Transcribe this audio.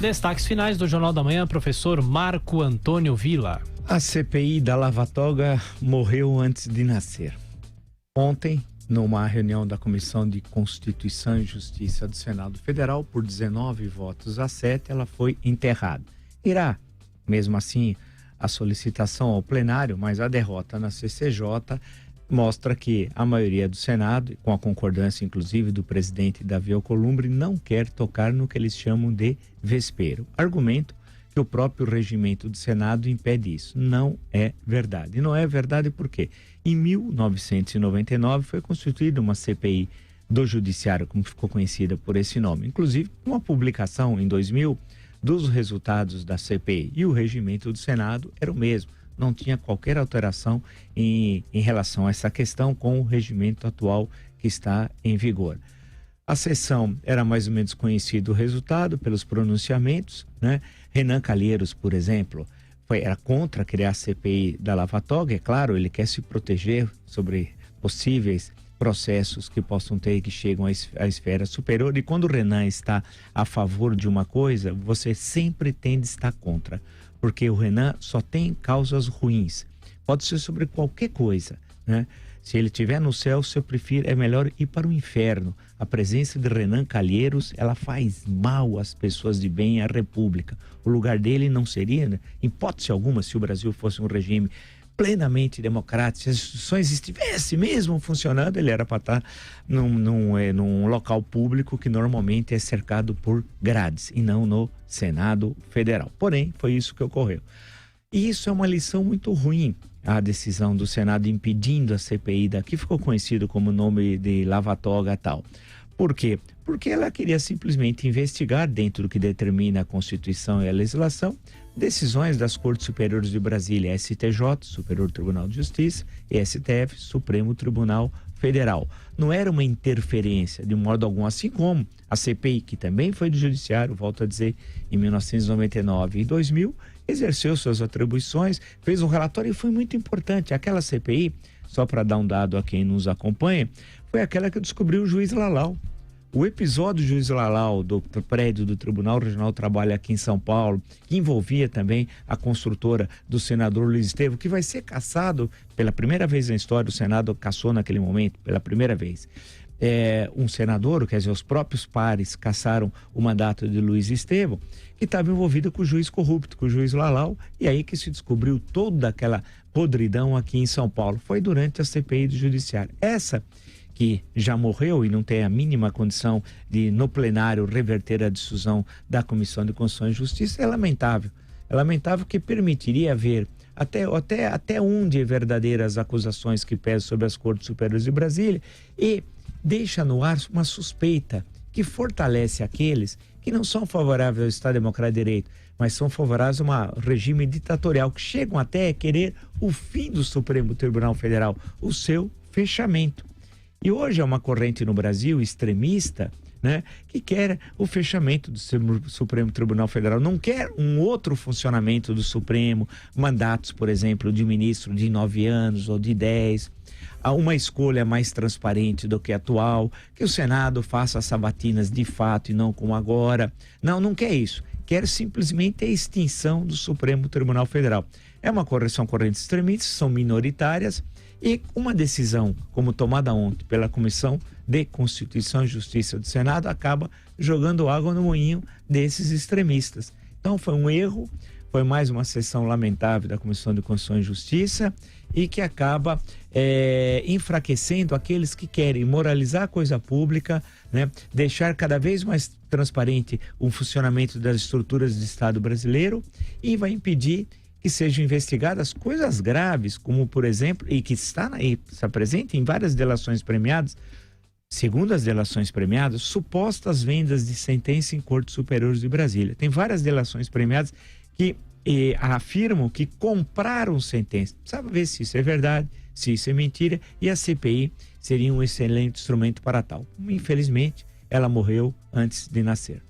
Destaques finais do Jornal da Manhã, professor Marco Antônio Villa. A CPI da Lava Toga morreu antes de nascer. Ontem, numa reunião da Comissão de Constituição e Justiça do Senado Federal, por 19 votos a 7, ela foi enterrada. Irá, mesmo assim, a solicitação ao plenário, mas a derrota na CCJ mostra que a maioria do Senado, com a concordância inclusive do presidente Davi Alcolumbre, não quer tocar no que eles chamam de vespeiro. Argumento que o próprio regimento do Senado impede isso. Não é verdade. E não é verdade porque em 1999 foi constituída uma CPI do Judiciário, como ficou conhecida por esse nome. Inclusive, uma publicação em 2000 dos resultados da CPI, e o regimento do Senado era o mesmo. Não tinha qualquer alteração em relação a essa questão com o regimento atual que está em vigor. A sessão era mais ou menos conhecido o resultado pelos pronunciamentos, né? Renan Calheiros, por exemplo, era contra criar a CPI da Lava Toga. É claro, ele quer se proteger sobre possíveis processos que possam ter, que chegam à esfera superior. E quando o Renan está a favor de uma coisa, você sempre tende a estar contra, porque o Renan só tem causas ruins. Pode ser sobre qualquer coisa, né? Se ele estiver no céu, se eu prefiro, é melhor ir para o inferno. A presença de Renan Calheiros, ela faz mal às pessoas de bem, à República. O lugar dele não seria, né, em hipótese alguma, se o Brasil fosse um regime plenamente democrático, se as instituições estivessem mesmo funcionando, ele era para estar num local público que normalmente é cercado por grades e não no Senado Federal. Porém, foi isso que ocorreu. E isso é uma lição muito ruim, a decisão do Senado impedindo a CPI daqui, ficou conhecido como nome de Lava Toga e tal. Por quê? Porque ela queria simplesmente investigar, dentro do que determina a Constituição e a legislação, decisões das Cortes Superiores de Brasília, STJ, Superior Tribunal de Justiça, e STF, Supremo Tribunal Federal. Não era uma interferência de modo algum, assim como a CPI, que também foi do Judiciário, volto a dizer, em 1999 e 2000, exerceu suas atribuições, fez um relatório e foi muito importante. Aquela CPI, só para dar um dado a quem nos acompanha, foi aquela que descobriu o juiz Lalau. O episódio do juiz Lalau, do prédio do Tribunal Regional do Trabalho aqui em São Paulo, que envolvia também a construtora do senador Luiz Estevam, que vai ser cassado pela primeira vez na história, o Senado cassou naquele momento, pela primeira vez. Um senador, quer dizer, os próprios pares cassaram o mandato de Luiz Estevam, que estava envolvido com o juiz corrupto, com o juiz Lalau, e aí que se descobriu toda aquela podridão aqui em São Paulo. Foi durante a CPI do Judiciário. Essa que já morreu e não tem a mínima condição de, no plenário, reverter a decisão da Comissão de Constituição e Justiça, é lamentável. É lamentável que permitiria haver até onde verdadeiras acusações que pesam sobre as Cortes Superiores de Brasília e deixa no ar uma suspeita que fortalece aqueles que não são favoráveis ao Estado Democrático de Direito, mas são favoráveis a um regime ditatorial, que chegam até a querer o fim do Supremo Tribunal Federal, o seu fechamento. E hoje é uma corrente no Brasil extremista, né, que quer o fechamento do Supremo Tribunal Federal, não quer um outro funcionamento do Supremo, mandatos, por exemplo, de ministro de 9 anos ou de 10, uma escolha mais transparente do que a atual, que o Senado faça sabatinas de fato e não como agora. Não quer isso. Quer simplesmente a extinção do Supremo Tribunal Federal. É uma correção corrente extremista, são minoritárias, e uma decisão como tomada ontem pela Comissão de Constituição e Justiça do Senado acaba jogando água no moinho desses extremistas. Então foi um erro, foi mais uma sessão lamentável da Comissão de Constituição e Justiça e que acaba enfraquecendo aqueles que querem moralizar a coisa pública, né? Deixar cada vez mais transparente o funcionamento das estruturas do Estado brasileiro e vai impedir que sejam investigadas coisas graves, como por exemplo, e que está presente em várias delações premiadas, segundo as delações premiadas, supostas vendas de sentença em Cortes Superiores de Brasília. Tem várias delações premiadas que afirmam que compraram sentença. Precisa ver se isso é verdade, se isso é mentira, e a CPI seria um excelente instrumento para tal. Infelizmente, ela morreu antes de nascer.